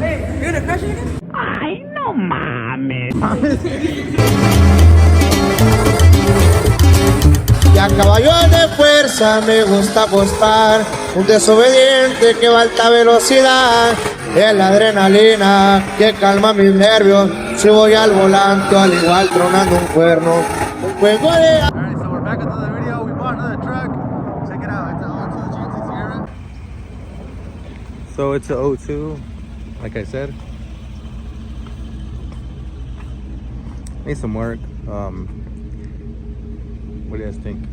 Hey, you're gonna crash it again? Ay, no mames. Y a caballos de fuerza me gusta apostar, un desobediente que va a alta velocidad. Es la adrenalina que calma mis nervios, si voy al volante al igual tronando un cuerno. Un juego de... Alright, so we're back into the video. We bought another truck. Check it out. It's an 02 GMC Sierra. So it's a 02, like I said. Needs some work. What do you guys think?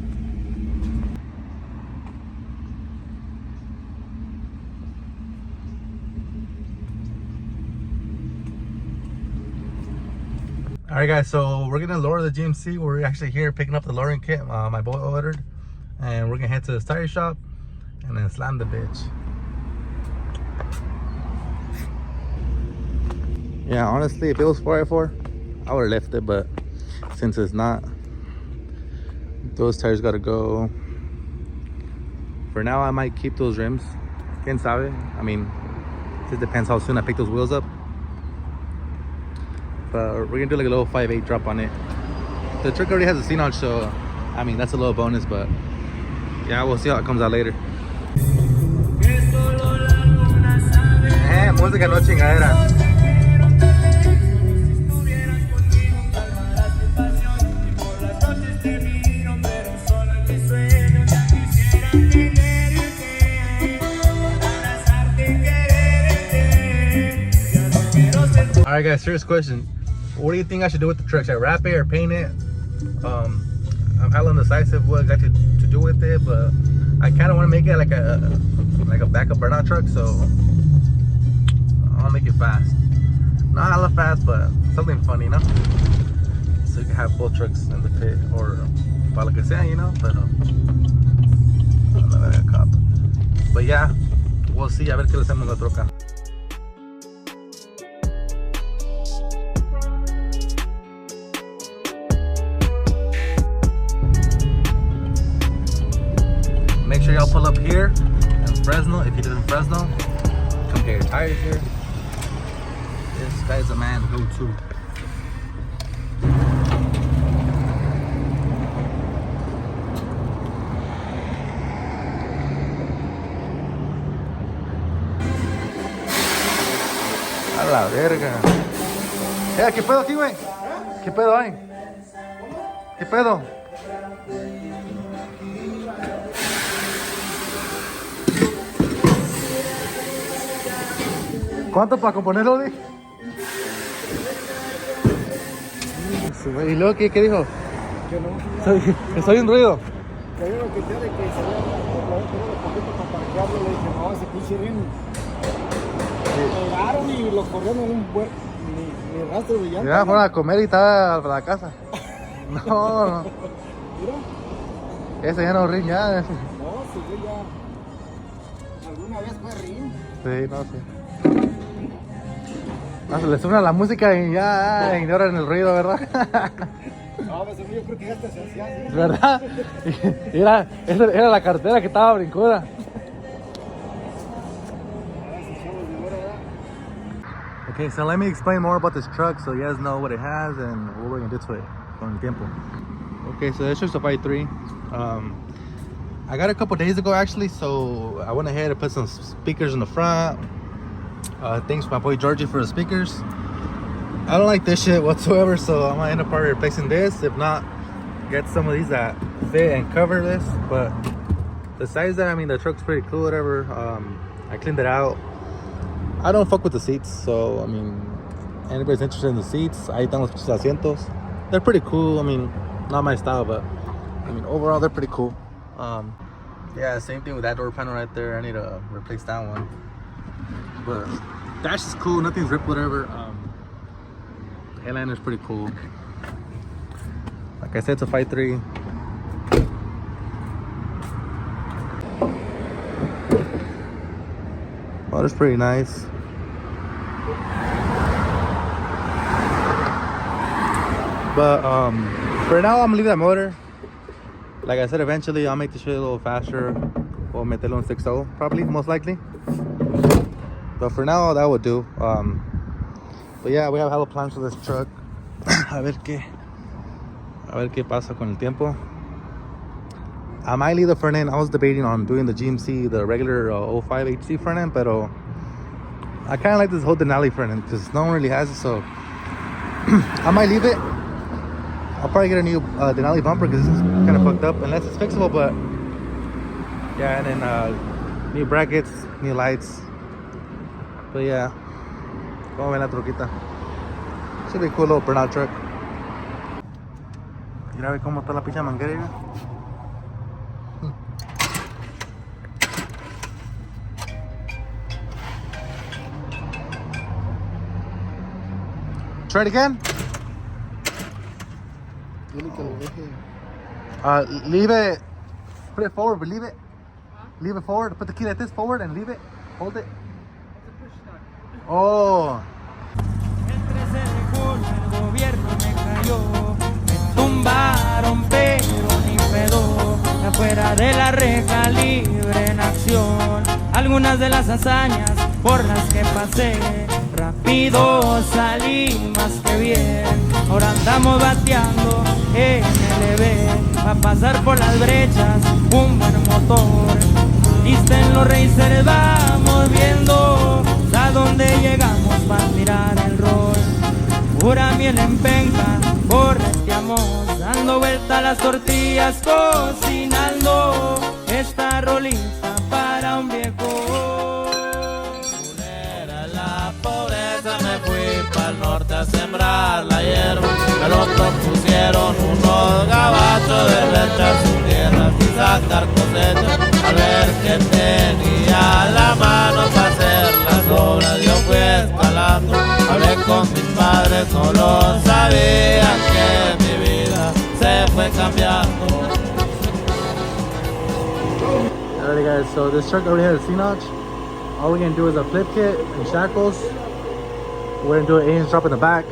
Alright guys, so we're gonna lower the GMC. We're actually here picking up the lowering kit my boy ordered, and we're gonna head to the tire shop and then slam the bitch. Yeah, honestly, if it was 4x4, I would have left it, but since it's not, those tires gotta go. For now, I might keep those rims. Quien sabe? I mean, it just depends how soon I pick those wheels up. But we're gonna do like a little 5.8 drop on it. The truck already has a xenon, so I mean that's a little bonus, but yeah, we'll see how it comes out later. Música no chingadera. Alright guys, serious question. What do you think I should do with the truck? Should I wrap it or paint it? I'm hella indecisive what exactly to do with it, but I kind of want to make it like a backup burnout truck, so I want to make it fast. Not hella fast, but something funny, you know? So you can have both trucks in the pit, or para lo que sea, you know? But But yeah, we'll see. A ver qué le hacemos a la troca. Make sure y'all pull up here in Fresno. If you live in Fresno, come get your tires here. This guy's a man go to. A la verga. ¿Qué pedo aquí, güey? ¿Qué pedo hay? ¿Qué pedo? ¿Cuánto para componerlo, Di? ¿Y luego qué dijo? Que no. Que soy un ruido. Que hay uno que tiene que se había un poquito para parquearlo. Le dije, no, ese pinche rin. Llegaron y lo corrieron en un buen. Ni rastro de llanta. Ya, fueron a comer y estaba a la casa. No. Mira. Ese ya no rin, ya. No, sí, ya. Alguna vez fue rin. Sí, no, sí. No, se le suena la música y ya ignoran el ruido, ¿verdad? No, pues yo creo que ya te se hacía así. ¿Verdad? Era la cartera que estaba brincuda. Okay, so let me explain more about this truck so you guys know what it has and what we're gonna do to it con el tiempo. Okay, so this is a 5.3. I got it a couple days ago actually, so I went ahead and put some speakers in the front. Thanks to my boy Georgie for the speakers. I don't like this shit whatsoever, so I'm gonna end up probably replacing this. If not, get some of these that fit and cover this. But besides that, I mean, the truck's pretty cool, whatever. I cleaned it out. I don't fuck with the seats, so I mean, anybody's interested in the seats, ahí están los asientos. They're pretty cool. I mean, not my style, but I mean, overall, they're pretty cool. Yeah, same thing with that door panel right there. I need to replace that one. But dash is cool, nothing's ripped, whatever. Headliner's pretty cool. Like I said, it's a 5.3. Motor's pretty nice. But for now, I'm gonna leave that motor. Like I said, eventually I'll make the shit a little faster. We'll meterlo in 6.0 probably, most likely. But for now, that would do. But yeah, we have hella plans for this truck. A ver qué pasa con el tiempo. I might leave the front end. I was debating on doing the GMC, the regular 05 HC front end, but I kind of like this whole Denali front end because no one really has it, so I might leave it. I'll probably get a new Denali bumper because this is kind of fucked up, unless it's fixable, but yeah, and then new brackets, new lights. But yeah, como ven la troquita. Should be a cool little burnout truck. Mira a ver cómo está la pinche manguera. Try it again. Leave it. Put it forward, but leave it. Leave it forward. Put the key like this forward and leave it. Hold it. Oh. El 13 de junio el gobierno me cayó, me tumbaron pero ni pedo, afuera de la reja libre en acción, algunas de las hazañas por las que pasé, rápido salí más que bien, ahora andamos bateando en LB, va a pasar por las brechas un buen motor, listen los racers, vamos viendo a dónde llegamos para tirar el rol. Pura miel en penca, correteamos, dando vuelta a las tortillas, cocinando esta rolita para un viejo. Era la pobreza, me fui pa'l norte a sembrar la hierba. Me lo propusieron unos gabachos de echar su tierra y sacar cosecha. A ver qué tenía la mano para hacer las obras. Yo fui escalando, hablé con mis padres, no lo sabían que mi vida se fue cambiando. Alright guys, so this truck already has a C-notch. All we're gonna do is a flip kit and shackles. We're gonna do an 8-inch drop in the back.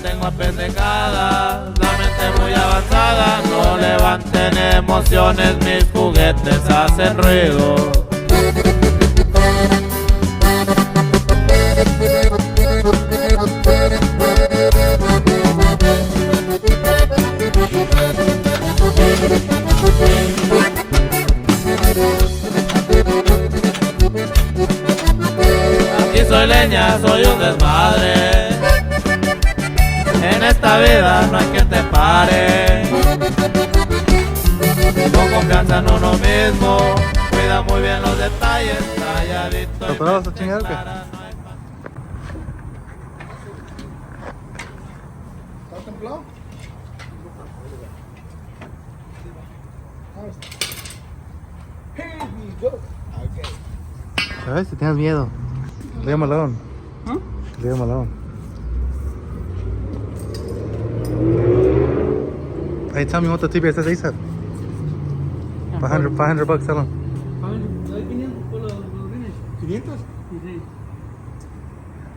Tengo pendejadas, la mente muy avanzada, no levanten emociones, mis juguetes hacen ruido. Aquí soy leña, soy un desmadre. En esta vida no hay quien te pare. Con confianza en uno mismo, cuida muy bien los detalles, calladito. ¿Lo vas a chingar o qué? ¿Está templado? Here we go. Okay. ¿Sabes? Si tienes miedo. Leave him alone. Leave him alone. Hey, tell me what the TBS is ASAP. 500 bucks, tell him. 500.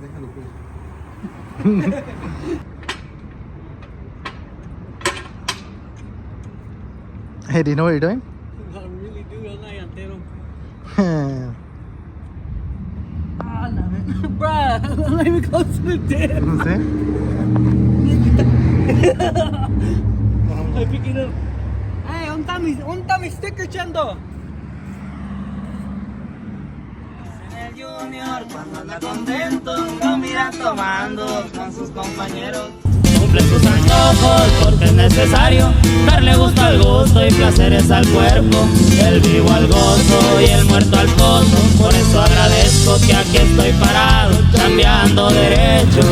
Déjalo pues. Hey, do you know what you're doing? I really do, I'm not entero. ¿Sí? Bruh, I'm not even close to the tip. I pick it up. Hey, unta mi sticker, Chando. En el Junior, cuando anda contento, lo mira tomando con sus compañeros. Cumple sus antojos porque es necesario darle gusto al gusto y placeres al cuerpo, el vivo al gozo y el muerto al pozo. Por eso agradezco que aquí estoy parado, cambiando derecho.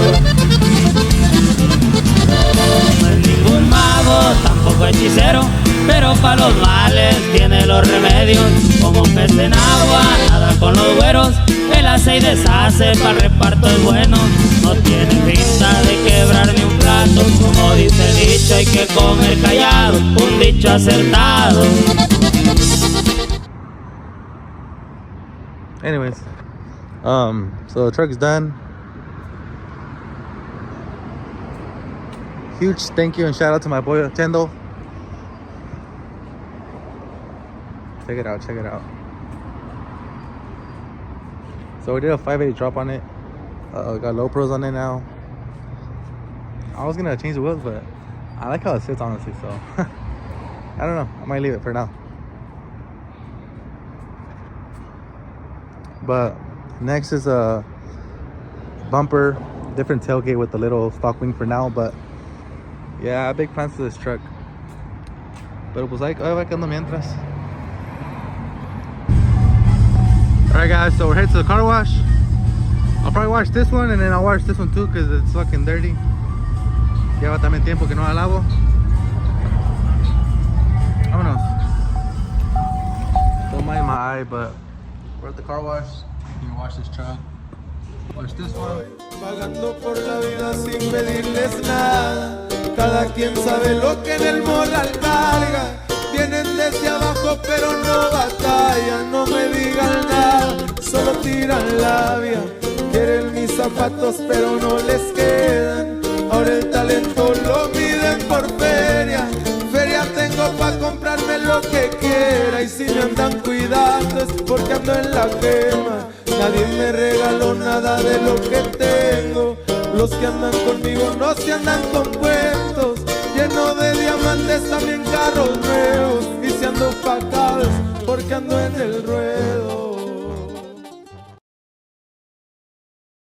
No es ningún mago, tampoco hechicero, pero para los males tiene los remedios. Como pez en agua, nada con los güeros, él hace y deshace, para reparto es bueno. No tiene pinta de quebrar ni un plato, rato. Como dice el dicho, hay que comer callado, un dicho acertado. Anyways, so the truck's done. Huge thank you and shout out to my boy Tendo. Check it out, check it out. So we did a 5.8 drop on it. Got low pros on it now. I was gonna change the wheels, but I like how it sits honestly, so I don't know, I might leave it for now. But next is a bumper, different tailgate with the little stock wing for now, but yeah, big plans for this truck. Pero pues ahí va quedando mientras. Alright guys, so we're headed to the car wash. I'll probably wash this one and then I'll wash this one too because it's fucking dirty. Lleva también tiempo que no la lavo. Vámonos. Don't mind my eye, but we're at the car wash. You can wash this truck. Wash this one. Vagando por la vida sin pedirles nada. Cada quien sabe lo que en el morral carga. Vienen desde abajo pero no batallan. No me digan nada, solo tiran labia. Quieren mis zapatos pero no les quedan. Ahora el talento lo miden por feria. Feria tengo pa' comprarme lo que quiera. Y si me andan cuidando es porque ando en la quema. Nadie me regaló nada de lo que tengo. Los que andan conmigo no se andan con cuentos. Lleno de diamantes, también carros nuevos. Y si ando pa' acá es porque ando en el ruedo.